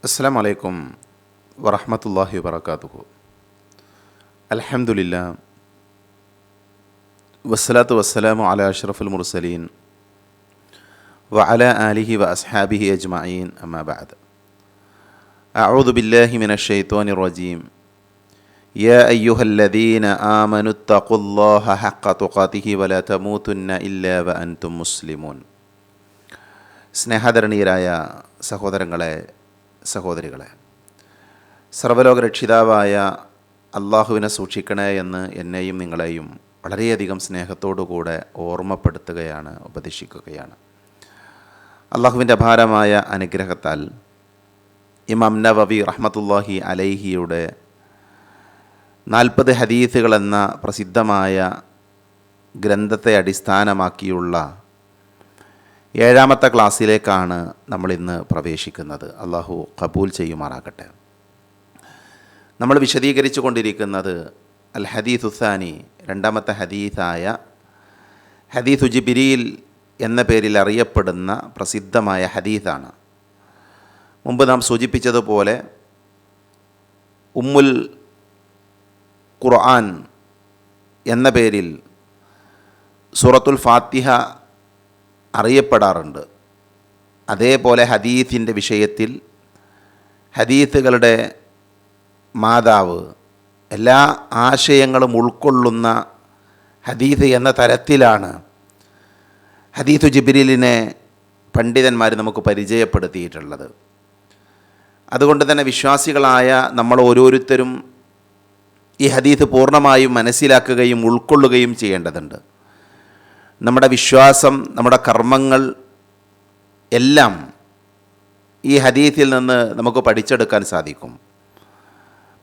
അസ്സലാമു അലൈക്കും വറഹ്മത്തുള്ളാഹി വബറകാതുഹു. അൽഹംദുലില്ലാ വസ്സലാത്തു വസ്സലാമു അലാ അഷ്റഫുൽ മുർസലീൻ വഅലാ ആലിഹി വഅസ്ഹാബിഹി അജ്മഈൻ. അമ്മാ ബഅദ്. അഊദു ബില്ലാഹി മിനശ് ശൈത്വാനിർ റജീം. യാ അയ്യുഹല്ലദീന ആമനുത്തഖുല്ലാഹ ഹഖ്ക തുഖാതിഹി വലാ തമൂതുന്ന ഇല്ലാ വഅൻതും മുസ്ലിമൂൻ. സ്നേഹധരണീയരായ സഹോദരങ്ങളെ, സഹോദരികളെ, സർവ്വലോക രക്ഷിതാവായ അള്ളാഹുവിനെ സൂക്ഷിക്കണേ എന്ന് എന്നെയും നിങ്ങളെയും വളരെയധികം സ്നേഹത്തോടുകൂടെ ഓർമ്മപ്പെടുത്തുകയാണ്, ഉപദേശിക്കുകയാണ്. അള്ളാഹുവിൻ്റെ അപാരമായ അനുഗ്രഹത്താൽ ഇമാം നവവി റഹ്മത്തുള്ളാഹി അലൈഹിയുടെ 40 ഹദീസുകൾ എന്ന പ്രസിദ്ധമായ ഗ്രന്ഥത്തെ അടിസ്ഥാനമാക്കിയുള്ള 7ാമത്തെ ക്ലാസ്സിലേക്കാണ് നമ്മളിന്ന് പ്രവേശിക്കുന്നത്. അള്ളാഹു ഖബൂൽ ചെയ്യുമാറാകട്ടെ. നമ്മൾ വിശദീകരിച്ചു കൊണ്ടിരിക്കുന്നത് അൽ ഹദീസു സാനി, 2ാമത്തെ ഹദീസായ ഹദീസു ജിബ്രീൽ എന്ന പേരിൽ അറിയപ്പെടുന്ന പ്രസിദ്ധമായ ഹദീസാണ്. മുമ്പ് നാം സൂചിപ്പിച്ചതുപോലെ ഉമ്മുൽ ഖുർആൻ എന്ന പേരിൽ സൂറത്തുൽ ഫാത്തിഹ അറിയപ്പെടാറുണ്ട്. അതേപോലെ ഹദീസിൻ്റെ വിഷയത്തിൽ ഹദീസുകളുടെ മാതാവ്, എല്ലാ ആശയങ്ങളും ഉൾക്കൊള്ളുന്ന ഹദീസ് എന്ന തരത്തിലാണ് ഹദീസു ജിബ്രീലിനെ പണ്ഡിതന്മാർ നമുക്ക് പരിചയപ്പെടുത്തിയിട്ടുള്ളത്. അതുകൊണ്ട് തന്നെ വിശ്വാസികളായ നമ്മൾ ഓരോരുത്തരും ഈ ഹദീസ് പൂർണ്ണമായും മനസ്സിലാക്കുകയും ഉൾക്കൊള്ളുകയും ചെയ്യേണ്ടതുണ്ട്. നമ്മുടെ വിശ്വാസം, നമ്മുടെ കർമ്മങ്ങൾ എല്ലാം ഈ ഹദീസിൽ നിന്ന് നമുക്ക് പഠിച്ചെടുക്കാൻ സാധിക്കും.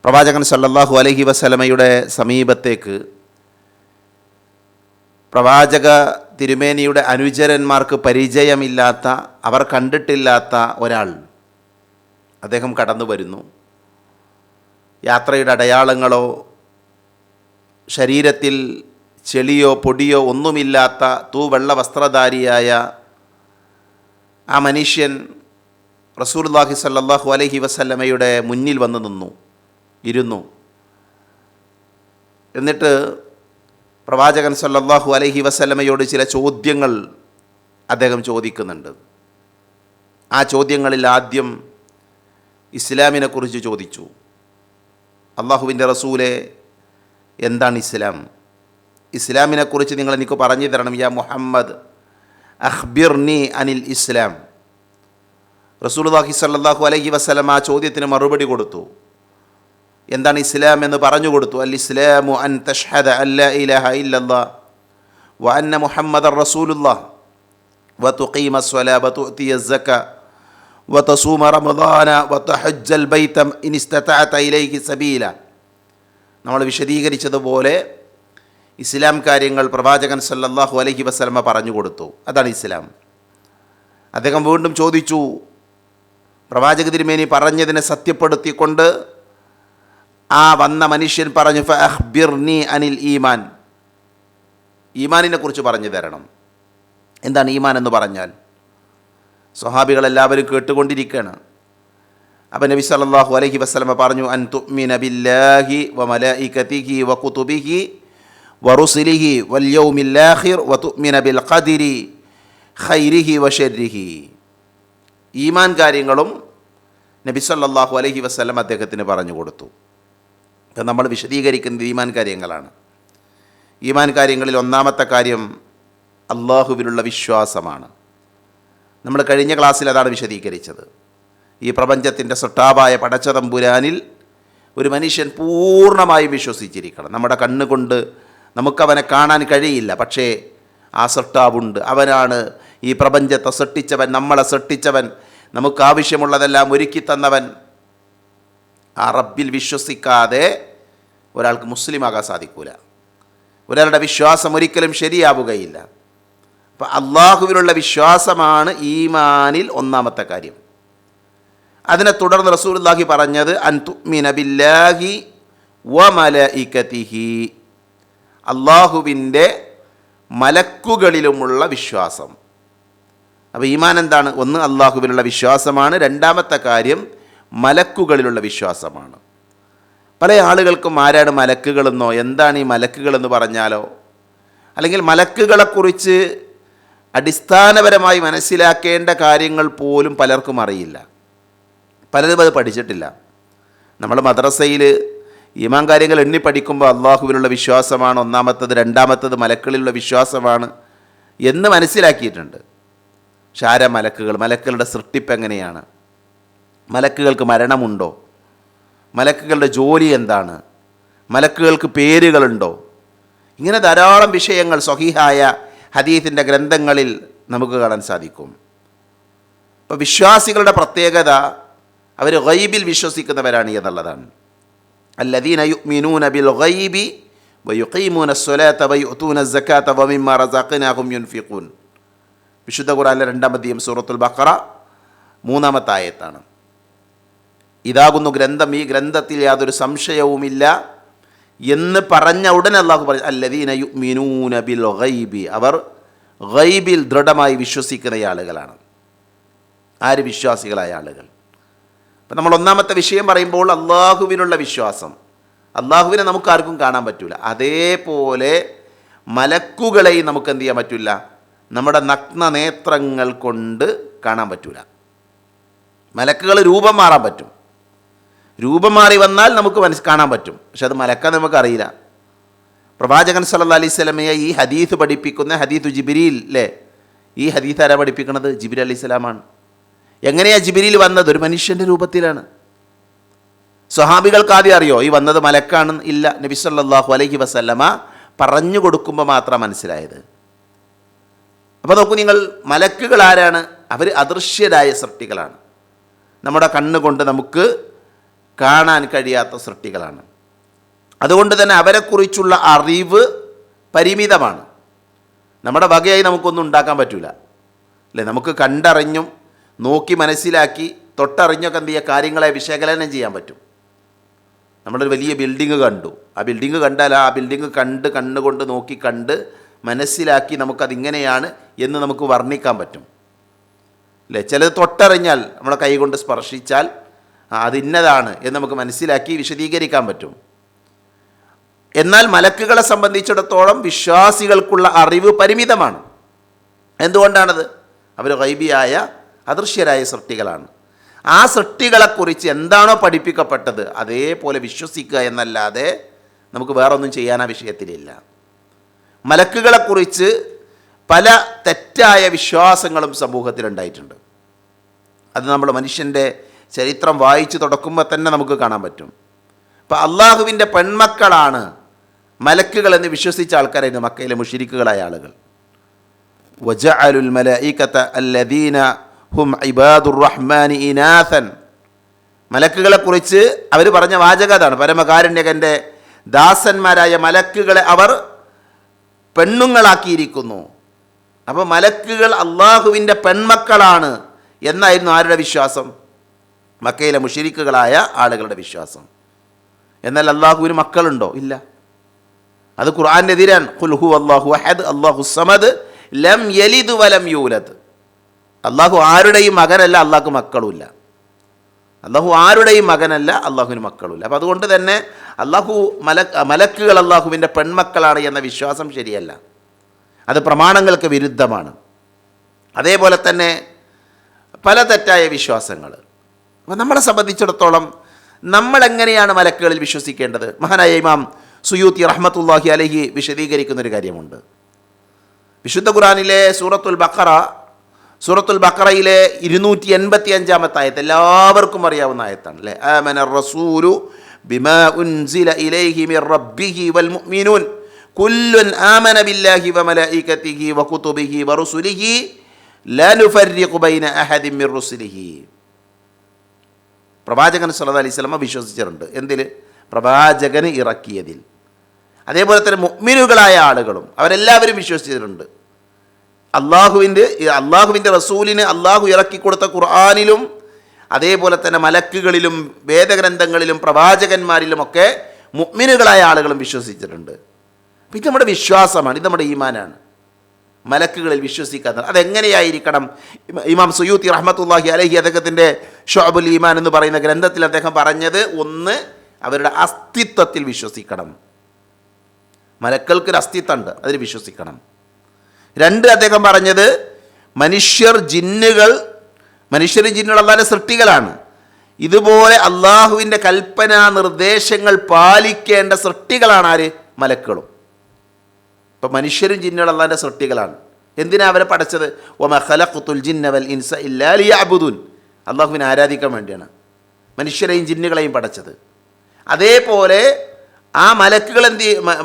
പ്രവാചകൻ സല്ലല്ലാഹു അലൈഹി വസല്ലമയുടെ സമീപത്തേക്ക് പ്രവാചക തിരുമേനിയുടെ അനുചരന്മാർക്ക് പരിചയമില്ലാത്ത, അവർ കണ്ടിട്ടില്ലാത്ത ഒരാൾ അദ്ദേഹം കടന്നു വരുന്നു. യാത്രയുടെ അടയാളങ്ങളോ ശരീരത്തിൽ ചെളിയോ പൊടിയോ ഒന്നുമില്ലാത്ത തൂവെള്ള വസ്ത്രധാരിയായ ആ മനുഷ്യൻ റസൂലുള്ളാഹി സ്വല്ലല്ലാഹു അലൈഹി വസല്ലമയുടെ മുന്നിൽ വന്ന് ഇരുന്നു. എന്നിട്ട് പ്രവാചകൻ സ്വല്ലല്ലാഹു അലൈഹി വസല്ലമയോട് ചില ചോദ്യങ്ങൾ അദ്ദേഹം ചോദിക്കുന്നുണ്ട്. ആ ചോദ്യങ്ങളിൽ ആദ്യം ഇസ്ലാമിനെക്കുറിച്ച് ചോദിച്ചു. അള്ളാഹുവിൻ്റെ റസൂലെ, എന്താണ് ഇസ്ലാം? ഇസ്ലാമിനെക്കുറിച്ച് നിങ്ങൾ എനിക്ക് പറഞ്ഞു തരണം. യാ മുഹമ്മദ് അഖ്ബിർനി അനിൽ ഇസ്ലാം. റസൂലുള്ളാഹി സ്വല്ലല്ലാഹു അലൈഹി വസല്ലം ആ ചോദ്യത്തിന് മറുപടി കൊടുത്തു. എന്താണ് ഇസ്ലാം എന്ന് പറഞ്ഞു കൊടുത്തു. അൽ ഇസ്ലാമു അൻ തഷ്ഹദ അല്ലാ ഇലാഹ ഇല്ലല്ലാഹ് വ അന്ന മുഹമ്മദർ റസൂലുള്ളാഹ് വ തുഖീമ സ്വലാ വ തുഅതിയ സക വ തസൂമ റമദാന വ തഹജ്ജൽ ബൈത ഇൻ ഇസ്തതഅത ഇലൈഹി സബീല. നമ്മൾ വിശദീകരിച്ചതുപോലെ ഇസ്ലാം കാര്യങ്ങൾ പ്രവാചകൻ സല്ലല്ലാഹു അലൈഹി വസല്ലമ പറഞ്ഞു കൊടുത്തു. അതാണ് ഇസ്ലാം. അദ്ദേഹം വീണ്ടും ചോദിച്ചു. പ്രവാചക തിരുമേനി പറഞ്ഞതിനെ സത്യപ്പെടുത്തിക്കൊണ്ട് ആ വന്ന മനുഷ്യൻ പറഞ്ഞു, ഫഅഖ്ബിർനി അനിൽ ഈമാൻ. ഈമാനിനെ കുറിച്ച് പറഞ്ഞു തരണം. എന്താണ് ഈമാൻ എന്ന് പറഞ്ഞാൽ? സ്വഹാബികളെല്ലാവരും കേട്ടുകൊണ്ടിരിക്കുകയാണ്. അപ്പോൾ നബി സല്ലല്ലാഹു അലൈഹി വസല്ലമ പറഞ്ഞു, അൻ തുഅ്മിന ബില്ലാഹി വ മലായികതിഹി വ കുതുബിഹി വറുസുലിഹി വൽ യൗമിൽ ആഖിർ വ തുഅ്മിന ബിൽ ഖദരി ഖൈരിഹി വ ശർരിഹി. ഈമാൻ കാര്യങ്ങളും നബി സല്ലല്ലാഹു അലൈഹി വസല്ലം അദ്ദേഹത്തിന് പറഞ്ഞു കൊടുത്തു. അപ്പം നമ്മൾ വിശദീകരിക്കുന്നത് ഈമാൻ കാര്യങ്ങളാണ്. ഈമാൻ കാര്യങ്ങളിൽ 1ാമത്തെ കാര്യം അള്ളാഹുവിലുള്ള വിശ്വാസമാണ്. നമ്മൾ കഴിഞ്ഞ ക്ലാസ്സിൽ അതാണ് വിശദീകരിച്ചത്. ഈ പ്രപഞ്ചത്തിൻ്റെ സൃഷ്ടാവായ പടച്ചതമ്പുരാനിൽ ഒരു മനുഷ്യൻ പൂർണ്ണമായും വിശ്വസിച്ചിരിക്കണം. നമ്മുടെ കണ്ണുകൊണ്ട് നമുക്കവനെ കാണാൻ കഴിയില്ല, പക്ഷേ ആ സൃഷ്ടാവുണ്ട്. അവനാണ് ഈ പ്രപഞ്ചത്തെ സൃഷ്ടിച്ചവൻ, നമ്മളെ സൃഷ്ടിച്ചവൻ, നമുക്കാവശ്യമുള്ളതെല്ലാം ഒരുക്കി തന്നവൻ. ആ റബ്ബിൽ വിശ്വസിക്കാതെ ഒരാൾക്ക് മുസ്ലിമാകാൻ സാധിക്കില്ല. ഒരാളുടെ വിശ്വാസം ഒരിക്കലും ശരിയാവുകയില്ല. അപ്പം അള്ളാഹുവിലുള്ള വിശ്വാസമാണ് ഈമാനിൽ 1ാമത്തെ കാര്യം. അതിനെ തുടർന്ന് റസൂലുള്ളാഹി പറഞ്ഞത് അൻ തുഅ്മിന ബില്ലാഹി വ മലായികതിഹി. അള്ളാഹുവിൻ്റെ മലക്കുകളിലുമുള്ള വിശ്വാസം. അപ്പോൾ ഈമാൻ എന്താണ്? ഒന്ന് അള്ളാഹുവിലുള്ള വിശ്വാസമാണ്. 2ാമത്തെ കാര്യം മലക്കുകളിലുള്ള വിശ്വാസമാണ്. പല ആളുകൾക്കും ആരാണ് മലക്കുകളെന്നോ എന്താണ് ഈ മലക്കുകളെന്ന് പറഞ്ഞാലോ, അല്ലെങ്കിൽ മലക്കുകളെക്കുറിച്ച് അടിസ്ഥാനപരമായി മനസ്സിലാക്കേണ്ട കാര്യങ്ങൾ പോലും പലർക്കും അറിയില്ല. പലരും അത് പഠിച്ചിട്ടില്ല. നമ്മൾ മദ്രസയിൽ ഈമാൻ കാര്യങ്ങൾ എണ്ണി പഠിക്കുമ്പോൾ അള്ളാഹുവിലുള്ള വിശ്വാസമാണ് ഒന്നാമത്തത്, രണ്ടാമത്തത് മലക്കുകളിലുള്ള വിശ്വാസമാണ് എന്ന് മനസ്സിലാക്കിയിട്ടുണ്ട്. പക്ഷെ ആരാ മലക്കുകൾ? മലക്കുകളുടെ സൃഷ്ടിപ്പ് എങ്ങനെയാണ്? മലക്കുകൾക്ക് മരണമുണ്ടോ? മലക്കുകളുടെ ജോലി എന്താണ്? മലക്കുകൾക്ക് പേരുകളുണ്ടോ? ഇങ്ങനെ ധാരാളം വിഷയങ്ങൾ സ്വഹീഹായ ഹദീസിൻ്റെ ഗ്രന്ഥങ്ങളിൽ നമുക്ക് കാണാൻ സാധിക്കും. അപ്പോൾ വിശ്വാസികളുടെ പ്രത്യേകത അവർ ഗൈബിൽ വിശ്വസിക്കുന്നവരാണ് എന്നുള്ളതാണ്. അല്ലദീന യുഅ്മിനൂന ബിൽ ഗൈബി വയുഖീമൂന സ്വലാത്ത വയുഅ്തൂന സകാത്ത വമിമ്മാ റസഖ്നാഹും യുൻഫിഖൂൻ. വിശുദ്ധ ഖുർആനിലെ 2-ാം അധ്യായം സൂറത്തുൽ ബഖറ 3-ാമത്തെ ആയത്താണ്. ഇതാകുന്നു ഗ്രന്ഥം, ഈ ഗ്രന്ഥത്തിൽ യാതൊരു സംശയവുമില്ല എന്ന് പറഞ്ഞ ഉടനെ അള്ളാഹു പറഞ്ഞു അല്ലദീന യുഅ്മിനൂന ബിൽ ഗൈബി, അവർ ഗൈബിൽ ദൃഢമായി വിശ്വസിക്കുന്ന ആളുകളാണ്. ആര്? വിശ്വാസികളായ ആളുകൾ. അപ്പം നമ്മൾ ഒന്നാമത്തെ വിഷയം പറയുമ്പോൾ അള്ളാഹുവിനുള്ള വിശ്വാസം. അള്ളാഹുവിനെ നമുക്കാർക്കും കാണാൻ പറ്റില്ല. അതേപോലെ മലക്കുകളെയും നമുക്ക് എന്ത് ചെയ്യാൻ പറ്റില്ല? നമ്മുടെ നഗ്ന നേത്രങ്ങൾ കൊണ്ട് കാണാൻ പറ്റില്ല. മലക്കുകൾ രൂപം മാറാൻ പറ്റും. രൂപം മാറി വന്നാൽ നമുക്ക് കാണാൻ പറ്റും. പക്ഷെ അത് മലക്കാൻ നമുക്കറിയില്ല. പ്രവാചകൻ സല്ലല്ലാഹു അലൈഹി വസല്ലമയെ ഈ ഹദീസ് പഠിപ്പിക്കുന്ന ഹദീസ് ജിബ്രീൽ അല്ലേ? ഈ ഹദീസ് ആരാ പഠിപ്പിക്കുന്നത്? ജിബ്രീൽ അലൈഹി സ്വലാമാണ്. എങ്ങനെയാണ് ജിബ്രീൽ വന്നത്? ഒരു മനുഷ്യൻ്റെ രൂപത്തിലാണ്. സ്വഹാബികൾക്ക് ആദ്യം അറിയോ ഈ വന്നത് മലക്കാണ്? ഇല്ല. നബി സല്ലല്ലാഹു അലൈഹി വസല്ലമ പറഞ്ഞു കൊടുക്കുമ്പോൾ മാത്രം മനസ്സിലായത്. അപ്പോൾ നോക്കൂ നിങ്ങൾ, മലക്കുകൾ ആരാണ്? അവർ അദൃശ്യരായ സൃഷ്ടികളാണ്. നമ്മുടെ കണ്ണുകൊണ്ട് നമുക്ക് കാണാൻ കഴിയാത്ത സൃഷ്ടികളാണ്. അതുകൊണ്ട് തന്നെ അവരെക്കുറിച്ചുള്ള അറിവ് പരിമിതമാണ്. നമ്മുടെ വകയായി നമുക്കൊന്നും ഉണ്ടാക്കാൻ പറ്റില്ല അല്ലേ? നമുക്ക് കണ്ടറിഞ്ഞും നോക്കി മനസ്സിലാക്കി തൊട്ടറിഞ്ഞൊക്കെ എന്ത് ചെയ്യുക? കാര്യങ്ങളെ വിശകലനം ചെയ്യാൻ പറ്റും. നമ്മളൊരു വലിയ ബിൽഡിങ് കണ്ടു, ആ ബിൽഡിങ് കണ്ടാൽ ആ ബിൽഡിങ് കണ്ണുകൊണ്ട് നോക്കി കണ്ട് മനസ്സിലാക്കി നമുക്കതിങ്ങനെയാണ് എന്ന് നമുക്ക് വർണ്ണിക്കാൻ പറ്റും അല്ലേ? ചിലത് തൊട്ടറിഞ്ഞാൽ നമ്മളെ കൈ കൊണ്ട് സ്പർശിച്ചാൽ അതിന്നതാണ് എന്ന് നമുക്ക് മനസ്സിലാക്കി വിശദീകരിക്കാൻ പറ്റും. എന്നാൽ മലക്കുകളെ സംബന്ധിച്ചിടത്തോളം വിശ്വാസികൾക്കുള്ള അറിവ് പരിമിതമാണ്. എന്തുകൊണ്ടാണത്? അവർ ഗൈബിയായ അദൃശ്യരായ സൃഷ്ടികളാണ്. ആ സൃഷ്ടികളെക്കുറിച്ച് എന്താണോ പഠിപ്പിക്കപ്പെട്ടത് അതേപോലെ വിശ്വസിക്കുക എന്നല്ലാതെ നമുക്ക് വേറൊന്നും ചെയ്യാൻ ആ വിഷയത്തിലില്ല. മലക്കുകളെക്കുറിച്ച് പല തെറ്റായ വിശ്വാസങ്ങളും സമൂഹത്തിലുണ്ടായിട്ടുണ്ട്. അത് നമ്മൾ മനുഷ്യൻ്റെ ചരിത്രം വായിച്ചു തുടക്കുമ്പോൾ തന്നെ നമുക്ക് കാണാൻ പറ്റും. അപ്പോൾ അള്ളാഹുവിൻ്റെ പെൺമക്കളാണ് മലക്കുകൾ എന്ന് വിശ്വസിച്ച ആൾക്കാരായിരുന്നു മക്കയിലെ മുശ്രിക്കുകളായ ആളുകൾ. വജഅലുൽ മലായികത അല്ലദീന ഹും ഇബാദുർ റഹ്മാനി ഇനാഥൻ. മലക്കുകളെക്കുറിച്ച് അവർ പറഞ്ഞ വാചകം അതാണ്. പരമകാരുണ്യകൻ്റെ ദാസന്മാരായ മലക്കുകളെ അവർ പെണ്ണുങ്ങളാക്കിയിരിക്കുന്നു. അപ്പോൾ മലക്കുകൾ അള്ളാഹുവിൻ്റെ പെൺമക്കളാണ് എന്നായിരുന്നു ആരുടെ വിശ്വാസം? മക്കയിലെ മുശ്രിക്കുകളായ ആളുകളുടെ വിശ്വാസം. എന്നാൽ അള്ളാഹുവിന് മക്കളുണ്ടോ? ഇല്ല. അത് ഖുർആൻ്റെ എതിരാണ്. ഖുൽ ഹുവല്ലാഹു അഹദ് അല്ലാഹു സമദ് ലം യലിദ് വലം യൂലദ്. അള്ളാഹു ആരുടെയും മകനല്ല, അള്ളാഹ്ക്ക് മക്കളുമില്ല. അള്ളാഹു ആരുടെയും മകനല്ല, അള്ളാഹുവിന് മക്കളുമില്ല. അപ്പം അതുകൊണ്ട് തന്നെ മലക്കുകൾ അള്ളാഹുവിൻ്റെ പെൺമക്കളാണ് എന്ന വിശ്വാസം ശരിയല്ല. അത് പ്രമാണങ്ങൾക്ക് വിരുദ്ധമാണ്. അതേപോലെ തന്നെ പല തെറ്റായ വിശ്വാസങ്ങൾ. അപ്പം നമ്മളെ സംബന്ധിച്ചിടത്തോളം നമ്മളെങ്ങനെയാണ് മലക്കുകളിൽ വിശ്വസിക്കേണ്ടത്? മഹാനായ ഇമാം സുയൂത്തി റഹ്മത്തുള്ളാഹി അലൈഹി വിശദീകരിക്കുന്നൊരു കാര്യമുണ്ട്. വിശുദ്ധ ഖുർആനിലെ സൂറത്തുൽ ബഖറയിലെ 285-ാമത്തെ ആയത്ത് എല്ലാവർക്കും അറിയാവുന്ന ആയത്താണ് അല്ലേ? ആമന റസൂലു ബിമാ ഉൻസില ഇലൈഹി മിർ റബ്ബിഹി വൽ മുഅ്മിനൂൻ കുല്ലുൻ ആമന ബില്ലാഹി വമലായികതിഹി വകുതുബിഹി വറുസുലിഹി ലാ നുഫർരിഖു ബൈന അഹദിൻ മിർ റുസുലിഹി. പ്രവാചകൻ സല്ലല്ലാഹു അലൈഹി വസല്ലം വിശ്വസിച്ചിട്ടുണ്ട്. എന്തിൽ? പ്രവാചകന് ഇറക്കിയതിൽ. അതേപോലെ തന്നെ മുഅ്മിനുകളായ ആളുകളും അവരെല്ലാവരും വിശ്വസിച്ചിട്ടുണ്ട്. അള്ളാഹുവിൻ്റെ റസൂലിന് അള്ളാഹു ഇറക്കിക്കൊടുത്ത ഖുർആനിലും അതേപോലെ തന്നെ മലക്കുകളിലും വേദഗ്രന്ഥങ്ങളിലും പ്രവാചകന്മാരിലുമൊക്കെ മുഅ്മിനുകളായ ആളുകളും വിശ്വസിച്ചിട്ടുണ്ട്. ഇത് നമ്മുടെ വിശ്വാസമാണ്, ഇത് നമ്മുടെ ഈമാനാണ്. മലക്കുകളിൽ വിശ്വസിക്കാത്തത് അതെങ്ങനെയായിരിക്കണം? ഇമാം സുയൂത്തി റഹ്മത്തുള്ളാഹി അലൈഹി അദ്ദേഹത്തിൻ്റെ ഷുഅബുൽ ഈമാൻ എന്ന് പറയുന്ന ഗ്രന്ഥത്തിൽ അദ്ദേഹം പറഞ്ഞത്, ഒന്ന്, അവരുടെ അസ്തിത്വത്തിൽ വിശ്വസിക്കണം. മലക്കൾക്കൊരു അസ്തിത്വമുണ്ട്, അതിൽ വിശ്വസിക്കണം. രണ്ട്, അദ്ദേഹം പറഞ്ഞത് മനുഷ്യരും ജിന്നുകൾ അള്ളാഹുവിൻ്റെ സൃഷ്ടികളാണ്. ഇതുപോലെ അള്ളാഹുവിൻ്റെ കൽപ്പനാ നിർദ്ദേശങ്ങൾ പാലിക്കേണ്ട സൃഷ്ടികളാണ് ആര്? മലക്കുകളും. ഇപ്പം മനുഷ്യരും ജിന്നുകളും അള്ളാഹിൻ്റെ സൃഷ്ടികളാണ്. എന്തിനാ അവരെ പടച്ചത്? വമാ ഖലഖ്തുൽ ജിന്ന വൽ ഇൻസ ഇല്ലാ ലിയഅ്ബുദൂൻ. അള്ളാഹുവിനെ ആരാധിക്കാൻ വേണ്ടിയാണ് മനുഷ്യരെയും ജിന്നുകളെയും പടച്ചത്. അതേപോലെ ആ മലക്കുകൾ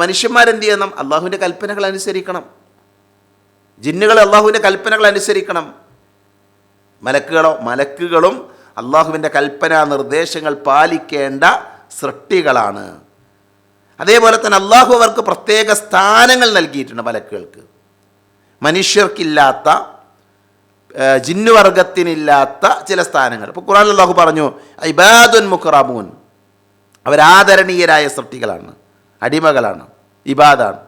മനുഷ്യന്മാരെന്ത് ചെയ്യണം? അള്ളാഹുവിൻ്റെ കൽപ്പനകൾ അനുസരിക്കണം. ജിന്നുകൾ അള്ളാഹുവിൻ്റെ കൽപ്പനകൾ അനുസരിക്കണം. മലക്കുകളും അള്ളാഹുവിൻ്റെ കൽപ്പനാ നിർദ്ദേശങ്ങൾ പാലിക്കേണ്ട സൃഷ്ടികളാണ്. അതേപോലെ തന്നെ അള്ളാഹു അവർക്ക് പ്രത്യേക സ്ഥാനങ്ങൾ നൽകിയിട്ടുണ്ട്. മലക്കുകൾക്ക് മനുഷ്യർക്കില്ലാത്ത, ജിന്നുവർഗത്തിനില്ലാത്ത ചില സ്ഥാനങ്ങൾ. ഇപ്പോൾ ഖുർആനിൽ അള്ളാഹു പറഞ്ഞു, ഇബാദുൻ മുക്റമൂൻ, അവരാദരണീയരായ സൃഷ്ടികളാണ്, അടിമകളാണ്, ഇബാദാണ്,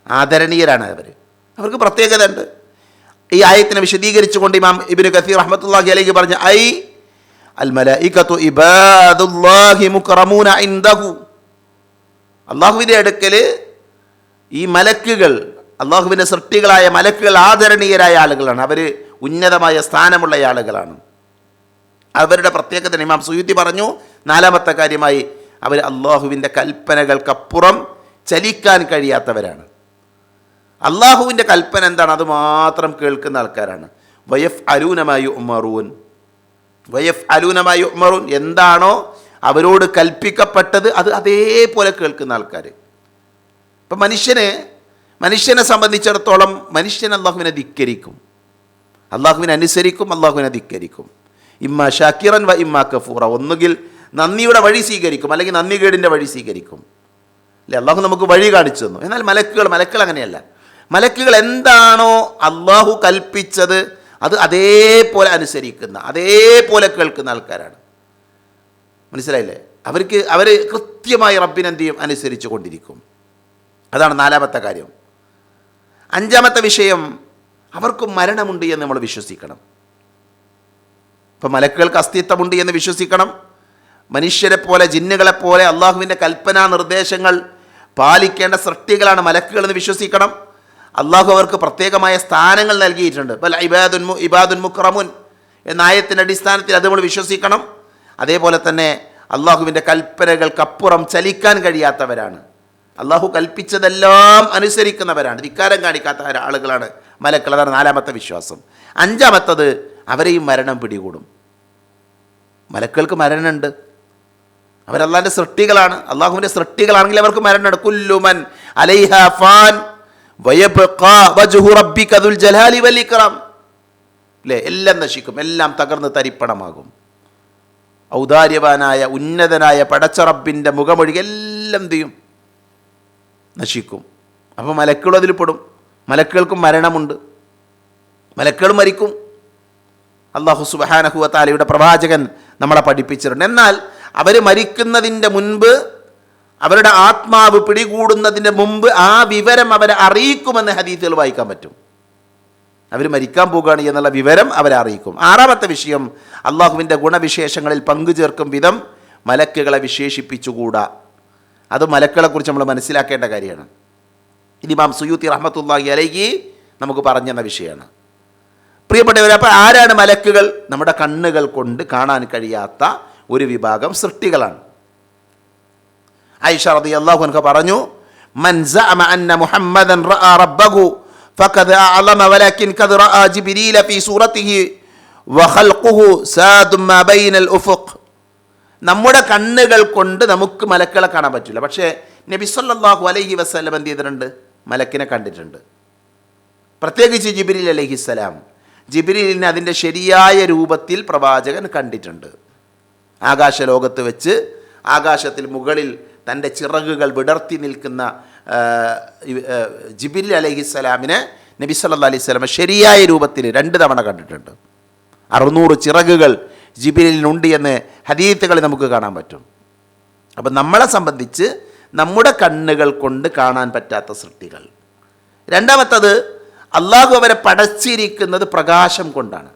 ആദരണീയരാണ് അവർക്ക് പ്രത്യേകത ഉണ്ട്. ഈ ആയത്തിനെ വിശദീകരിച്ചുകൊണ്ട് ഇമാം ഇബ്നു കസീർ റഹ്മത്തുള്ളാഹി അലൈഹി പറഞ്ഞ അൽ മലായികത്തു ഇബാദുല്ലാഹി മുക്റമൂന ഇൻദഹു, അള്ളാഹുവിൻ്റെ അടുക്കൽ ഈ മലക്കുകൾ, അള്ളാഹുവിൻ്റെ സൃഷ്ടികളായ മലക്കുകൾ ആദരണീയരായ ആളുകളാണ്. അവർ ഉന്നതമായ സ്ഥാനമുള്ള ആളുകളാണ്. അവരുടെ പ്രത്യേകത ഇമാം സുയൂത്തി പറഞ്ഞു. നാലാമത്തെ കാര്യമായി, അവർ അള്ളാഹുവിൻ്റെ കൽപ്പനകൾക്കപ്പുറം ചലിക്കാൻ കഴിയാത്തവരാണ്. അള്ളാഹുവിൻ്റെ കൽപ്പന എന്താണ് അത് മാത്രം കേൾക്കുന്ന ആൾക്കാരാണ്. വയഫ്അലൂന മാ യുഅ്മറൂൻ, എന്താണോ അവരോട് കൽപ്പിക്കപ്പെട്ടത് അത് അതേപോലെ കേൾക്കുന്ന ആൾക്കാർ. ഇപ്പം മനുഷ്യനെ സംബന്ധിച്ചിടത്തോളം മനുഷ്യൻ അള്ളാഹുവിനെ ധിക്കരിക്കും, അള്ളാഹുവിനെ അനുസരിക്കും, അള്ളാഹുവിനെ ധിക്കരിക്കും. ഇമ്മാ ഷാക്കിറൻ വ ഇമ്മാ കഫൂറ, ഒന്നുകിൽ നന്ദിയുടെ വഴി സ്വീകരിക്കും, അല്ലെങ്കിൽ നന്ദികേടിൻ്റെ വഴി സ്വീകരിക്കും. അല്ലേ? അള്ളാഹു നമുക്ക് വഴി കാണിച്ചു തന്നു. എന്നാൽ മലക്കുകൾ അങ്ങനെയല്ല. മലക്കുകൾ എന്താണോ അള്ളാഹു കൽപ്പിച്ചത് അത് അതേപോലെ അനുസരിക്കുന്ന, അതേപോലെ കേൾക്കുന്ന ആൾക്കാരാണ്. മനസ്സിലായില്ലേ? അവർ കൃത്യമായി റബ്ബിനെന്ത് ചെയ്യും? അനുസരിച്ചു കൊണ്ടിരിക്കും. അതാണ് നാലാമത്തെ കാര്യം. അഞ്ചാമത്തെ വിഷയം, അവർക്ക് മരണമുണ്ട് എന്ന് നമ്മൾ വിശ്വസിക്കണം. ഇപ്പം മലക്കുകൾക്ക് അസ്തിത്വമുണ്ട് എന്ന് വിശ്വസിക്കണം. മനുഷ്യരെ പോലെ, ജിന്നുകളെ പോലെ അള്ളാഹുവിൻ്റെ കൽപ്പനാ നിർദ്ദേശങ്ങൾ പാലിക്കേണ്ട സൃഷ്ടികളാണ് മലക്കുകൾ എന്ന് വിശ്വസിക്കണം. അള്ളാഹു അവർക്ക് പ്രത്യേകമായ സ്ഥാനങ്ങൾ നൽകിയിട്ടുണ്ട്. ബൽ ഇബാദുൻ മുക്റമുൻ എന്ന ആയത്തിൻ്റെ അടിസ്ഥാനത്തിൽ അത് നമ്മൾ വിശ്വസിക്കണം. അതേപോലെ തന്നെ അള്ളാഹുവിൻ്റെ കൽപ്പനകൾക്കപ്പുറം ചലിക്കാൻ കഴിയാത്തവരാണ്. അള്ളാഹു കൽപ്പിച്ചതെല്ലാം അനുസരിക്കുന്നവരാണ്, ധിക്കാരം കാണിക്കാത്ത ആളുകളാണ് മലക്കൾ. അതാണ് നാലാമത്തെ വിശ്വാസം. അഞ്ചാമത്തത്, അവരെയും മരണം പിടികൂടും. മലക്കൾക്ക് മരണമുണ്ട്. അവരല്ലാൻ്റെ സൃഷ്ടികളാണ്. അള്ളാഹുവിൻ്റെ സൃഷ്ടികളാണെങ്കിൽ അവർക്ക് മരണമുണ്ട്. കുല്ലുമൻ അലൈഹാ ഫാൻ വയബ്ഖാ വജ്ഹു റബ്ബിക ദുൽ ജലാലി വൽ ഇക്റാം. അല്ലേ? എല്ലാം നശിക്കും, എല്ലാം തകർന്ന് തരിപ്പണമാകും. ഔദാര്യവാനായ ഉന്നതനായ പടച്ച റബ്ബിൻ്റെ മുഖമൊഴികെ എല്ലാം എന്ത് ചെയ്യും? നശിക്കും. അപ്പോൾ മലക്കുകൾ അതിൽ പെടും. മലക്കുകൾക്കും മരണമുണ്ട്, മലക്കുകൾ മരിക്കും. അല്ലാഹു സുബ്ഹാനഹു വ തആലയുടെ പ്രവാചകൻ നമ്മളെ പഠിപ്പിച്ചിട്ടുണ്ട്. എന്നാൽ അവർ മരിക്കുന്നതിൻ്റെ മുൻപ്, അവരുടെ ആത്മാവ് പിടികൂടുന്നതിൻ്റെ മുമ്പ് ആ വിവരം അവരെ അറിയിക്കുമെന്ന് ഹദീസുകൾ വായിക്കാൻ പറ്റും. അവർ മരിക്കാൻ പോകുകയാണ് എന്നുള്ള വിവരം അവരെ അറിയിക്കും. ആറാമത്തെ വിഷയം, അള്ളാഹുവിൻ്റെ ഗുണവിശേഷങ്ങളിൽ പങ്കുചേർക്കും വിധം മലക്കുകളെ വിശേഷിപ്പിച്ചുകൂടാ. അത് മലക്കുകളെക്കുറിച്ച് നമ്മൾ മനസ്സിലാക്കേണ്ട കാര്യമാണ്. ഇത് ഇമാം സുയൂത്തി റഹ്മത്തുള്ളാഹി അലൈഹി നമുക്ക് പറഞ്ഞെന്ന വിഷയമാണ്. പ്രിയപ്പെട്ടവർ, അപ്പോൾ ആരാണ് മലക്കുകൾ? നമ്മുടെ കണ്ണുകൾ കൊണ്ട് കാണാൻ കഴിയാത്ത ഒരു വിഭാഗം സൃഷ്ടികളാണ്. ആയിഷ റളിയല്ലാഹു അൻഹ പറഞ്ഞു, മൻ സഅമ അന്ന മുഹമ്മദൻ റഅ റബ്ബഹു ഫഖദ് അഅലമ വലകിൻ ഖദ് റഅ ജിബ്രീല ഫീ സൂറത്തിഹി വഖൽഖുഹു സാദും മാ ബൈനൽ ഉഫുഖ്. നമ്മുടെ കണ്ണുകൾ കൊണ്ട് നമുക്ക് മലക്കുകളെ കാണാൻ പറ്റില്ല. പക്ഷേ നബി സല്ലല്ലാഹു അലൈഹി വസല്ലം എന്ത് ചെയ്തിട്ടുണ്ട്? മലക്കിനെ കണ്ടിട്ടുണ്ട്. പ്രത്യേകിച്ച് ജിബ്രീൽ അലൈഹിസ്സലാം. ജിബ്രീലിനെ അതിൻ്റെ ശരിയായ രൂപത്തിൽ പ്രവാചകൻ കണ്ടിട്ടുണ്ട്. ആകാശലോകത്ത് വെച്ച് ആകാശത്തിൽ മുകളിൽ തൻ്റെ ചിറകുകൾ വിടർത്തി നിൽക്കുന്ന ജിബ്രീൽ അലൈഹിസ്സലാമിനെ നബി സല്ലല്ലാഹു അലൈഹി വസല്ലം ശരിയായ രൂപത്തിൽ 2 തവണ കണ്ടിട്ടുണ്ട്. 600 ചിറകുകൾ ജിബ്രീലിനുണ്ട് എന്ന് ഹദീസുകളിൽ നമുക്ക് കാണാൻ പറ്റും. അപ്പം നമ്മളെ സംബന്ധിച്ച് നമ്മുടെ കണ്ണുകൾ കൊണ്ട് കാണാൻ പറ്റാത്ത സൃഷ്ടികൾ. രണ്ടാമത്തത്, അള്ളാഹു അവരെ പടച്ചിരിക്കുന്നത് പ്രകാശം കൊണ്ടാണ്.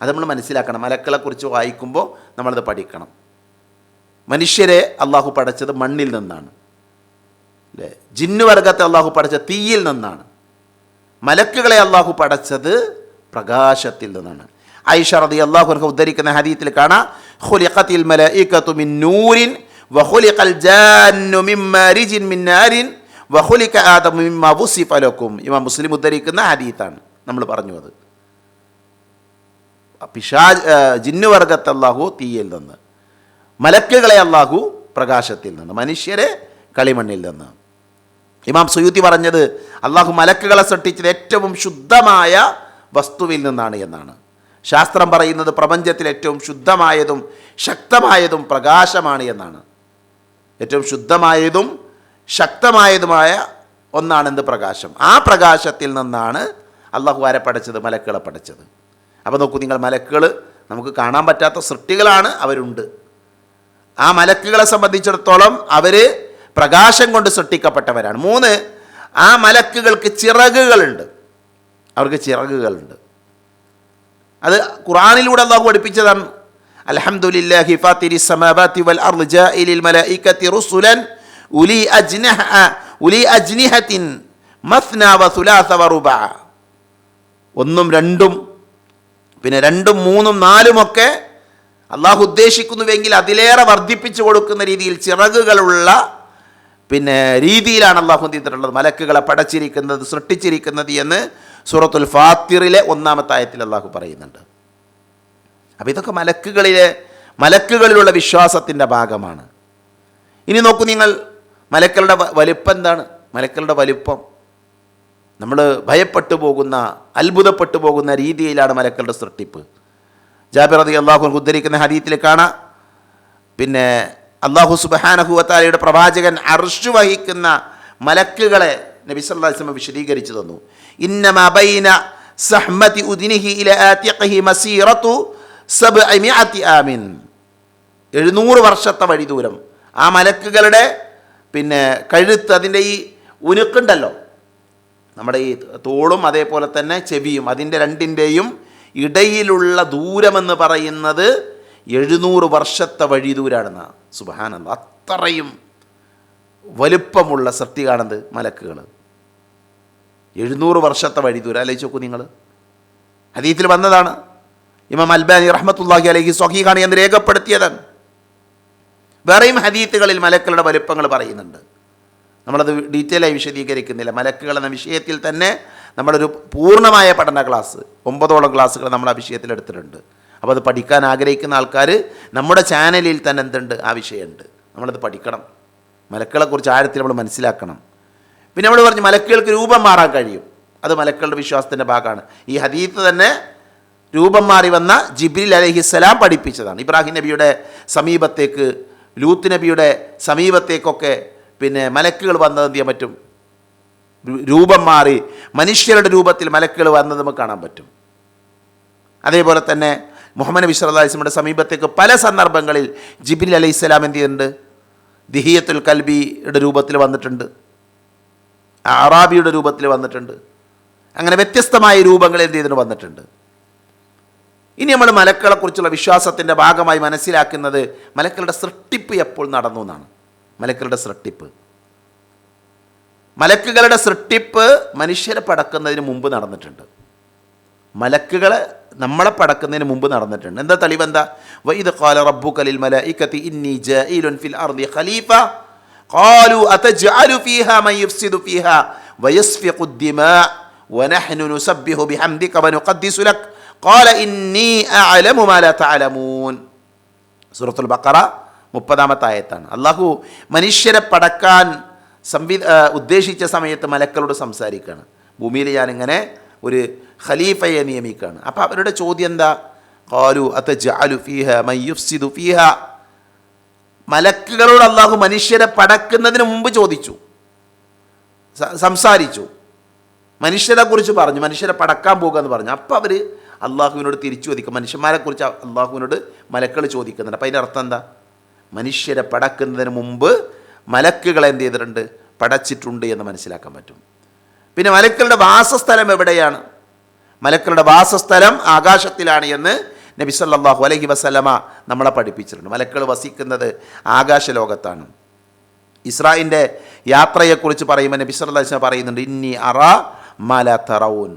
അത് നമ്മൾ മനസ്സിലാക്കണം. മലക്കുകളെക്കുറിച്ച് വായിക്കുമ്പോൾ നമ്മളത് പഠിക്കണം. മനുഷ്യരെ അള്ളാഹു പടച്ചത് മണ്ണിൽ നിന്നാണ്, അല്ലേ? ജിന്നുവർഗത്തെ അള്ളാഹു പടച്ചത് തീയിൽ നിന്നാണ്. മലക്കുകളെ അള്ളാഹു പടച്ചത് പ്രകാശത്തിൽ നിന്നാണ്. ആയിഷ റളിയല്ലാഹു അൻഹ ഉദ്ധരിക്കുന്ന ഹദീസിൽ കാണാം, ഖുലിഖത്തിൽ മലായികതു മിൻ നൂരിൻ വഖുലിഖൽ ജാന്നു മിൻ മാരിജിൻ മിൻ നാരിൻ വഖുലിക ആദമു മിമ്മാ വുസിഫ ലക്കും. ഇമാം മുസ്ലിം ഉദ്ധരിക്കുന്ന ഹദീസാണ്. നമ്മൾ പറഞ്ഞു അത് ജിന്നുവർഗത്തെ അള്ളാഹു തീയിൽ നിന്ന്, മലക്കുകളെ അള്ളാഹു പ്രകാശത്തിൽ നിന്ന്, മനുഷ്യരെ കളിമണ്ണിൽ നിന്ന്. ഇമാം സുയൂത്തി പറഞ്ഞത് അള്ളാഹു മലക്കുകളെ സൃഷ്ടിച്ചത് ഏറ്റവും ശുദ്ധമായ വസ്തുവിൽ നിന്നാണ് എന്നാണ്. ശാസ്ത്രം പറയുന്നത് പ്രപഞ്ചത്തിൽ ഏറ്റവും ശുദ്ധമായതും ശക്തമായതും പ്രകാശമാണ് എന്നാണ്. ഏറ്റവും ശുദ്ധമായതും ശക്തമായതുമായ ഒന്നാണെന്ത്? പ്രകാശം. ആ പ്രകാശത്തിൽ നിന്നാണ് അള്ളാഹു ആരെ പഠിച്ചത്? മലക്കുകളെ പഠിച്ചത്. അപ്പോൾ നോക്കൂ നിങ്ങൾ, മലക്കുകൾ നമുക്ക് കാണാൻ പറ്റാത്ത സൃഷ്ടികളാണ്, അവരുണ്ട്. ആ മലക്കുകളെ സംബന്ധിച്ചിടത്തോളം അവർ പ്രകാശം കൊണ്ട് സൃഷ്ടിക്കപ്പെട്ടവരാണ്. 3, ആ മലക്കുകൾക്ക് ചിറകുകളുണ്ട്. അവർക്ക് ചിറകുകളുണ്ട്. അത് ഖുർആനിലൂടെ അല്ലാഹു പഠിപ്പിച്ചതാണ്. അൽഹംദുലില്ലാഹി ഫാത്തിരി സമാവാതി വൽ അർളി ജാഇലിൽ മലായികതി റുസുലൻ ഉലി അജ്നിഹത്തിൻ മസ്ന വ സുലാസ വ റുബഅ. 1ഉം 2ഉം പിന്നെ 2ഉം 3ഉം 4ഉം ഒക്കെ അള്ളാഹു ഉദ്ദേശിക്കുന്നുവെങ്കിൽ അതിലേറെ വർദ്ധിപ്പിച്ചു കൊടുക്കുന്ന രീതിയിൽ ചിറകുകളുള്ള രീതിയിലാണ് അള്ളാഹു ചെയ്തിട്ടുള്ളത് മലക്കുകളെ പടച്ചിരിക്കുന്നത്, സൃഷ്ടിച്ചിരിക്കുന്നത് എന്ന് സൂറത്തുൽ ഫാത്തിറിലെ 1-ാമത്തെ ആയത്തിൽ അള്ളാഹു പറയുന്നുണ്ട്. അപ്പോൾ ഇതൊക്കെ മലക്കുകളിലുള്ള വിശ്വാസത്തിൻ്റെ ഭാഗമാണ്. ഇനി നോക്കൂ നിങ്ങൾ, മലക്കളുടെ വലിപ്പം എന്താണ്? മലക്കളുടെ വലിപ്പം നമ്മൾ ഭയപ്പെട്ടു പോകുന്ന, അത്ഭുതപ്പെട്ടു പോകുന്ന രീതിയിലാണ് മലക്കളുടെ സൃഷ്ടിപ്പ്. ജാബിർ റളിയല്ലാഹു അൻഹു ഉദ്ധരിക്കുന്ന ഹദീസിൽ കാണാം, അല്ലാഹു സുബ്ഹാനഹു വ തആലയുടെ പ്രവാചകൻ അർശ് വഹിക്കുന്ന മലക്കുകളെ നബി സല്ലല്ലാഹു അലൈഹി വസല്ലം വിശദീകരിച്ചു തന്നു. ഇന്നമാ ബൈന സഹ്മതി ഉദ്നിഹി ഇലാ ആതിഖിഹി മസീറതു 700 ആമിൻ. 700 വർഷത്തെ വഴി ദൂരം. ആ മലക്കുകളുടെ കഴുത്ത്, അതിൻ്റെ ഈ ഉനുക്കുണ്ടല്ലോ, നമ്മുടെ ഈ തോളും അതേപോലെ തന്നെ ചെവിയും, അതിൻ്റെ രണ്ടിൻ്റെയും ഇടയിലുള്ള ദൂരമെന്ന് പറയുന്നത് 700 വർഷത്തെ വഴി ദൂരാണെന്ന്. സുബ്ഹാനല്ലാഹ്, അത്രയും വലുപ്പമുള്ള സൃഷ്ടി കാണുന്നത് മലക്കുകൾ. 700 വർഷത്തെ വഴി ദൂരം ആലോചിച്ച് നോക്കൂ നിങ്ങൾ. ഹദീസിൽ വന്നതാണ്. ഇമാം അൽബാനി റഹ്മത്തുള്ളാഹി അലൈഹി സ്വഹീഹാണ് എന്ന് രേഖപ്പെടുത്തിയതാണ്. വേറെയും ഹദീസുകളിൽ മലക്കുകളുടെ വലുപ്പങ്ങൾ പറയുന്നുണ്ട്. നമ്മളത് ഡീറ്റെയിലായി വിശദീകരിക്കുന്നില്ല. മലക്കുകൾ എന്ന വിഷയത്തിൽ തന്നെ നമ്മളൊരു പൂർണ്ണമായ പഠന ക്ലാസ്, 9ഓളം ക്ലാസ്സുകൾ നമ്മൾ ആ വിഷയത്തിൽ എടുത്തിട്ടുണ്ട്. അപ്പോൾ അത് പഠിക്കാൻ ആഗ്രഹിക്കുന്ന ആൾക്കാർ നമ്മുടെ ചാനലിൽ തന്നെ എന്തുണ്ട്, ആ വിഷയമുണ്ട്. നമ്മളത് പഠിക്കണം. മലക്കുകളെക്കുറിച്ച് ആഴത്തിൽ നമ്മൾ മനസ്സിലാക്കണം. പിന്നെ നമ്മൾ പറഞ്ഞു മലക്കുകൾക്ക് രൂപം മാറാൻ കഴിയും. അത് മലക്കുകളുടെ വിശ്വാസത്തിൻ്റെ ഭാഗമാണ്. ഈ ഹദീസ് തന്നെ രൂപം മാറി വന്ന ജിബ്രീൽ അലൈഹിസ്സലാം പഠിപ്പിച്ചതാണ്. ഇബ്രാഹിം നബിയുടെ സമീപത്തേക്ക്, ലൂത്ത് നബിയുടെ സമീപത്തേക്കൊക്കെ മലക്കുകൾ വന്നത് എന്ത് ചെയ്യാൻ പറ്റും? രൂപം മാറി മനുഷ്യരുടെ രൂപത്തിൽ മലക്കുകൾ വന്നത് നമുക്ക് കാണാൻ പറ്റും. അതേപോലെ തന്നെ മുഹമ്മദ് നബി സല്ലല്ലാഹു അലൈഹി വസല്ലമയുടെ സമീപത്തേക്ക് പല സന്ദർഭങ്ങളിൽ ജിബ്രീൽ അലൈഹിസ്സലാം എന്ത് ചെയ്യുന്നുണ്ട്? ദിഹിയത്തുൽ കൽബിയുടെ രൂപത്തിൽ വന്നിട്ടുണ്ട്, അറാബിയുടെ രൂപത്തിൽ വന്നിട്ടുണ്ട്. അങ്ങനെ വ്യത്യസ്തമായ രൂപങ്ങൾ എന്ത് ചെയ്തിട്ട് വന്നിട്ടുണ്ട്. ഇനി നമ്മൾ മലക്കുകളെക്കുറിച്ചുള്ള വിശ്വാസത്തിൻ്റെ ഭാഗമായി മനസ്സിലാക്കുന്നത് മലക്കുകളുടെ സൃഷ്ടിപ്പ് എപ്പോൾ നടന്നു എന്നാണ്. മലക്കുകളുടെ സൃഷ്ടിപ്പ് മനുഷ്യരെ പടക്കുന്നതിന് മുമ്പ് നടന്നിട്ടുണ്ട്. മലക്കുകളെ നമ്മളെ പടക്കുന്നതിന് മുമ്പ് നടന്നിട്ടുണ്ട്. എന്താ തെളിവെന്താ? വഇദ് ഖാല റബ്ബുക ലിൽ മലായികതി ഇന്നി ജാഇലുൻ ഫിൽ അർദി ഖലീഫ ഖാലു അതജ്അലു ഫീഹാ മൻ യുഫ്സിദു ഫീഹാ വയസ്ഫിഖു ദിമാ വനഹ്നു നുസബ്ബിഹു ബിഹംദിക വനുഖദ്ദിസു ലക് ഖാല ഇന്നി അഅലമു മാ ലാ തഅലമൂൻ. സൂറത്തുൽ ബഖറ 30-ാമത്തെ ആയത്താണ്. അല്ലാഹു മനുഷ്യരെ പടക്കാൻ ഉദ്ദേശിച്ച സമയത്ത് മലക്കളോട് സംസാരിക്കുകയാണ്. ഭൂമിയിൽ ഞാനിങ്ങനെ ഒരു ഖലീഫയെ നിയമിക്കുകയാണ്. അപ്പോൾ അവരുടെ ചോദ്യം എന്താ? ഖാലു അതജ്അലു ഫീഹാ മൻ യുഫ്സിദു ഫീഹാ. മലക്കുകളോട് അല്ലാഹു മനുഷ്യരെ പടക്കുന്നതിന് മുമ്പ് ചോദിച്ചു, സംസാരിച്ചു, മനുഷ്യരെ കുറിച്ച് പറഞ്ഞു, മനുഷ്യരെ പടക്കാൻ പോകുക എന്ന് പറഞ്ഞു. അപ്പോൾ അവർ അള്ളാഹുവിനോട് തിരിച്ചു ചോദിക്കും. മനുഷ്യന്മാരെ കുറിച്ച് അള്ളാഹുവിനോട് മലക്കൾ ചോദിക്കുന്നുണ്ട്. അപ്പോൾ അതിൻ്റെ അർത്ഥം എന്താ? മനുഷ്യരെ പടക്കുന്നതിന് മുമ്പ് മലക്കുകളെ എന്ത് ചെയ്തിട്ടുണ്ട്? പടച്ചിട്ടുണ്ട് എന്ന് മനസ്സിലാക്കാൻ പറ്റും. പിന്നെ മലക്കളുടെ വാസസ്ഥലം എവിടെയാണ്? മലക്കളുടെ വാസസ്ഥലം ആകാശത്തിലാണ് എന്ന് നബി സല്ലല്ലാഹു അലൈഹി വസല്ലമ നമ്മളെ പഠിപ്പിച്ചിട്ടുണ്ട്. മലക്കുകൾ വസിക്കുന്നത് ആകാശലോകത്താണ്. ഇസ്രായിൻ്റെ യാത്രയെക്കുറിച്ച് പറയുമ്പോൾ നബി സല്ലല്ലാഹു അലൈഹി വസല്ലം പറയുന്നുണ്ട്, ഇന്നി അറാ മാ ലാ തറൗൻ,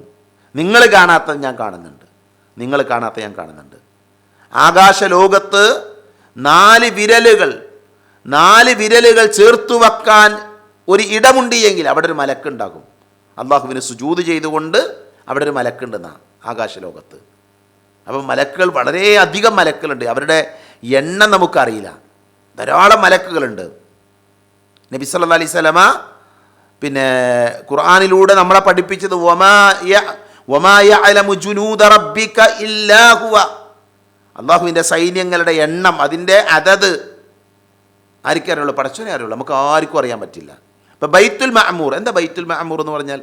നിങ്ങൾ കാണാത്തത് ഞാൻ കാണുന്നുണ്ട്, നിങ്ങൾ കാണാത്ത ഞാൻ കാണുന്നുണ്ട്. ആകാശലോകത്ത് 4 വിരലുകൾ ചേർത്തു വെക്കാൻ ഒരു ഇടമുണ്ട് എങ്കിൽ അവിടെ ഒരു മലക്കുണ്ടാകും. അള്ളാഹുവിന് സുജൂദ് ചെയ്തുകൊണ്ട് അവിടെ ഒരു മലക്കുണ്ടെന്നാണ് ആകാശലോകത്ത്. അപ്പം മലക്കുകൾ വളരെയധികം മലക്കുകളുണ്ട്. അവരുടെ എണ്ണം നമുക്കറിയില്ല. ധാരാളം മലക്കുകളുണ്ട്. നബി സല്ലല്ലാഹു അലൈഹി വസല്ലമ പിന്നെ ഖുർആനിലൂടെ നമ്മളെ പഠിപ്പിച്ചത് വമാ യഅലമു ജുനൂദ റബ്ബിക ഇല്ലാ ഹുവ, അള്ളാഹുവിൻ്റെ സൈന്യങ്ങളുടെ എണ്ണം, അതിൻ്റെ അതത് ആർക്കും അറിയുള്ളൂ? പടച്ചവനെ അറിയുള്ളൂ, നമുക്ക് ആർക്കും അറിയാൻ പറ്റില്ല. ഇപ്പം ബൈത്തുൽ മഅമൂർ, എന്താ ബൈത്തുൽ മഅമൂർ എന്ന് പറഞ്ഞാൽ?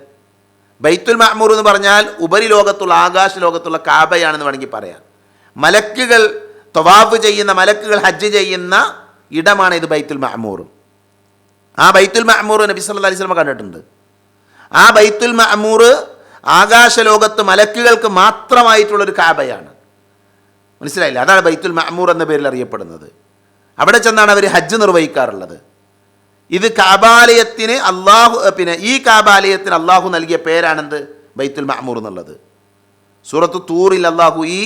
ബൈത്തുൽ മഅമൂർ എന്ന് പറഞ്ഞാൽ ഉപരിലോകത്തുള്ള ആകാശ ലോകത്തുള്ള കാബയാണെന്ന് വേണമെങ്കിൽ പറയാം. മലക്കുകൾ തവാഫ് ചെയ്യുന്ന, മലക്കുകൾ ഹജ്ജ് ചെയ്യുന്ന ഇടമാണ് ഇത് ബൈത്തുൽ മഅമൂർ. ആ ബൈത്തുൽ മഅമൂർ നബി സല്ലല്ലാഹു അലൈഹി വസല്ലം കണ്ടിട്ടുണ്ട്. ആ ബൈത്തുൽ മഅമൂർ ആകാശലോകത്ത് മലക്കുകൾക്ക് മാത്രമായിട്ടുള്ളൊരു കാബയാണ്. മനസ്സിലായില്ല? അതാണ് ബൈത്തുൽ മഅമൂർ എന്ന പേരിൽ അറിയപ്പെടുന്നത്. അവിടെ ചെന്നാണ് അവർ ഹജ്ജ് നിർവഹിക്കാറുള്ളത്. ഇത് കാബാലയത്തിന് ഈ കാബാലയത്തിന് അള്ളാഹു നൽകിയ പേരാണെന്ത്? ബൈത്തുൽ മഅമൂർ എന്നുള്ളത്. സൂറത്തു തൂറിൽ അള്ളാഹു ഈ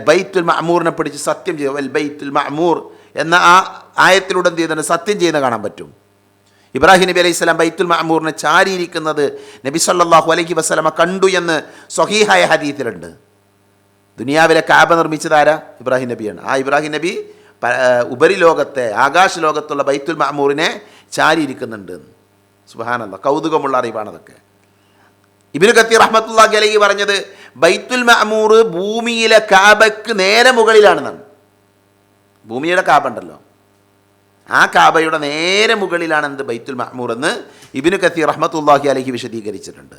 ബൈത്തുൽ മഅമൂറിനെ പിടിച്ച് സത്യം ചെയ്തു. വൽ ബൈത്തുൽ മഅമൂർ എന്ന ആ ആയത്തിലൂടെ എന്ത് ചെയ്തിട്ടുണ്ട്? സത്യം ചെയ്യുന്ന കാണാൻ പറ്റും. ഇബ്രാഹിം നബി അലൈഹി സ്വലാം ബൈത്തുൽ മഅമൂറിനെ ചാരിയിരിക്കുന്നത് നബി സല്ലല്ലാഹു അലൈഹി വസല്ലമ കണ്ടു എന്ന് സ്വഹീഹായ ഹദീസിലുണ്ട്. ദുനിയാവിലെ കാബ നിർമ്മിച്ചതാരാ? ഇബ്രാഹിം നബിയാണ്. ആ ഇബ്രാഹിം നബി ഉപരിലോകത്തെ ആകാശലോകത്തുള്ള ബൈത്തുൽ മഅമൂറിനെ ചാരിയിരിക്കുന്നുണ്ട്. സുബ്ഹാനല്ലാഹ്, കൗതുകമുള്ള അറിവാണ് അതൊക്കെ. ഇബ്നു കത്തീർ റഹ്മത്തുള്ളാഹി അലൈഹി പറഞ്ഞത് ബൈത്തുൽ മഅമൂർ ഭൂമിയിലെ കാബയ്ക്ക് നേരെ മുകളിലാണെന്നാണ്. ഭൂമിയുടെ കാബ ഉണ്ടല്ലോ, ആ കാബയുടെ നേരെ മുകളിലാണ് എന്ത്? ബൈത്തുൽ മഅമൂർ എന്ന് ഇബ്നു കത്തീർ റഹ്മത്തുള്ളാഹി അലൈഹി വിശദീകരിച്ചിട്ടുണ്ട്.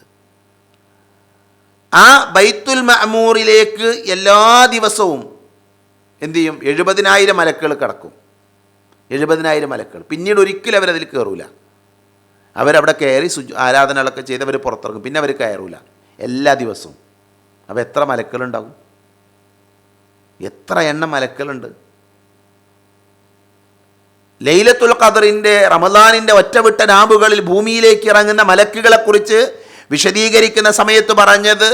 ആ ബൈത്തുൽ മഅമൂറിലേക്ക് എല്ലാ ദിവസവും എന്തു ചെയ്യും? 70,000 മലക്കുകൾ കിടക്കും. 70,000 മലക്കുകൾ. പിന്നീട് ഒരിക്കലും അവരതിൽ കയറൂല. അവരവിടെ കയറി ആരാധനകളൊക്കെ ചെയ്ത് അവർ പുറത്തിറങ്ങും. പിന്നെ അവർ കയറൂല എല്ലാ ദിവസവും. അപ്പോൾ എത്ര മലക്കുകളുണ്ടാകും? എത്ര എണ്ണം മലക്കുകളുണ്ട്? ലൈലത്തുൽ ഖദറിൻ്റെ, റമദാനിൻ്റെ ഒറ്റവിട്ട രാവുകളിൽ ഭൂമിയിലേക്ക് ഇറങ്ങുന്ന മലക്കുകളെക്കുറിച്ച് വിശദീകരിക്കുന്ന സമയത്ത് പറഞ്ഞത്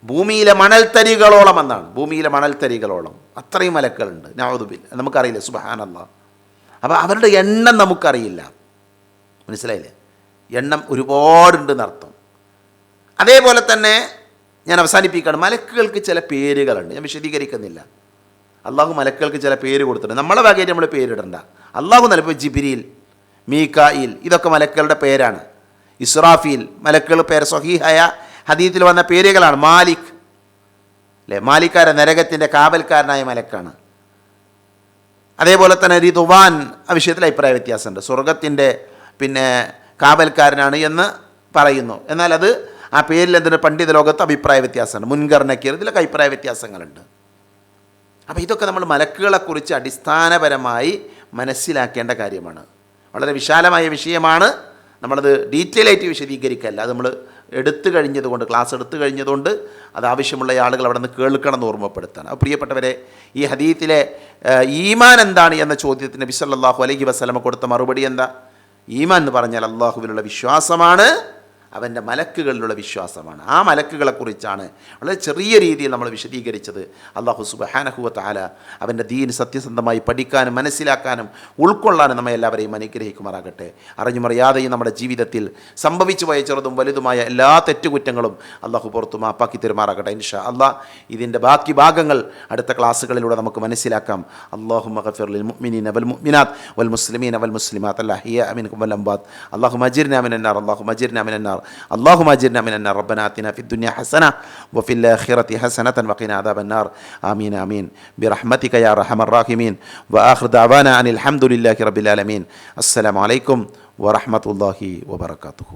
ഭൂമിയിലെ മണൽത്തരികളോളം എന്നാണ്. ഭൂമിയിലെ മണൽത്തരികളോളം അത്രയും മലക്കുകളുണ്ട്. നഊദു ബില്ലാഹ്, നമുക്കറിയില്ല. സുബ്ഹാനല്ലാഹ്. അപ്പോൾ അവരുടെ എണ്ണം നമുക്കറിയില്ല. മനസ്സിലായില്ലേ? എണ്ണം ഒരുപാടുണ്ടെന്നർത്ഥം. അതേപോലെ തന്നെ ഞാൻ അവസാനിപ്പിക്കുകയാണ്. മലക്കുകൾക്ക് ചില പേരുകളുണ്ട്, ഞാൻ വിശദീകരിക്കുന്നില്ല. അള്ളാഹു മലക്കുകൾക്ക് ചില പേര് കൊടുത്തിട്ടുണ്ട്. നമ്മളെ വകയിൽ നമ്മൾ പേരിടണ്ട. അള്ളാഹു നൽകിയ ജിബ്രീൽ, മീകായിൽ, ഇതൊക്കെ മലക്കുകളുടെ പേരാണ്. ഇസ്രാഫീൽ, മലക്കുകളുടെ പേര് സ്വഹീഹായ ഹദീത്തിൽ വന്ന പേരുകളാണ്. മാലിക്, അല്ലേ? മാലിക്കാരൻ നരകത്തിൻ്റെ കാവൽക്കാരനായ മലക്കാണ്. അതേപോലെ തന്നെ റിദ്വാൻ, ആ വിഷയത്തിൽ അഭിപ്രായ വ്യത്യാസമുണ്ട്. സ്വർഗത്തിൻ്റെ കാവൽക്കാരനാണ് എന്ന് പറയുന്നു. എന്നാൽ അത് ആ പേരിൽ എന്തിന് പണ്ഡിത ലോകത്ത് അഭിപ്രായ വ്യത്യാസമുണ്ട്. മുൻകർ നക്കീർ, ഇതിലൊക്കെ അഭിപ്രായ വ്യത്യാസങ്ങളുണ്ട്. അപ്പോൾ ഇതൊക്കെ നമ്മൾ മലക്കുകളെക്കുറിച്ച് അടിസ്ഥാനപരമായി മനസ്സിലാക്കേണ്ട കാര്യമാണ്. വളരെ വിശാലമായ വിഷയമാണ്. നമ്മളത് ഡീറ്റെയിൽ ആയിട്ട് വിശദീകരിക്കല്ല. അത് നമ്മൾ ക്ലാസ് എടുത്തു കഴിഞ്ഞതുകൊണ്ട് അത് ആവശ്യമുള്ള ആളുകൾ അവിടെ നിന്ന് കേൾക്കണം എന്ന് ഓർമ്മപ്പെടുത്താണ്. അപ്പോൾ പ്രിയപ്പെട്ടവരെ, ഈ ഹദീത്തിലെ ഈമാൻ എന്താണ് എന്ന ചോദ്യത്തിന് നബി സല്ലല്ലാഹു അലൈഹി വസല്ലമ കൊടുത്ത മറുപടി എന്താ? ഈമാൻ എന്ന് പറഞ്ഞാൽ അള്ളാഹുവിലുള്ള വിശ്വാസമാണ്, അവൻ്റെ മലക്കുകളിലുള്ള വിശ്വാസമാണ്. ആ മലക്കുകളെക്കുറിച്ചാണ് വളരെ ചെറിയ രീതിയിൽ നമ്മൾ വിശദീകരിച്ചത്. അല്ലാഹു സുബ്ഹാനഹു വ തആല അവൻ്റെ ദീൻ സത്യസന്ധമായി പഠിക്കാനും മനസ്സിലാക്കാനും ഉൾക്കൊള്ളാനും നമ്മെ എല്ലാവരെയും അനുഗ്രഹിക്കുമാറാകട്ടെ. അറിഞ്ഞുമറിയാതെയും നമ്മുടെ ജീവിതത്തിൽ സംഭവിച്ചു പോയ ചെറുതും വലുതുമായ എല്ലാ തെറ്റുകുറ്റങ്ങളും അല്ലാഹു പുറത്തു മാപ്പാക്കി തരുമാറാകട്ടെ. ഇൻഷാ അല്ലാഹ് ഇതിൻ്റെ ബാക്കി ഭാഗങ്ങൾ അടുത്ത ക്ലാസ്സുകളിലൂടെ നമുക്ക് മനസ്സിലാക്കാം. അല്ലാഹുമ്മ ഗഫിർ ലിൽ മുഅ്മിനീന വൽ മുഅ്മിനാത്ത് വൽ മുസ്ലിമീന വൽ മുസ്ലിമാത്ത് അൽ അഹ്യാ മിൻകും വൽ അംവാത്ത്. അല്ലാഹുമ്മ അജിർനാ മിനൻ നാർ, അല്ലാഹുമ്മ അജിർനാ മിനൻ നാർ, اللهم اجرنا من النار. ربنا آتنا في الدنيا حسنة وفي الآخرة حسنة وقنا عذاب النار. آمين آمين برحمتك يا أرحم الراحمين. وآخر دعوانا أن الحمد لله رب العالمين. السلام عليكم ورحمة الله وبركاته.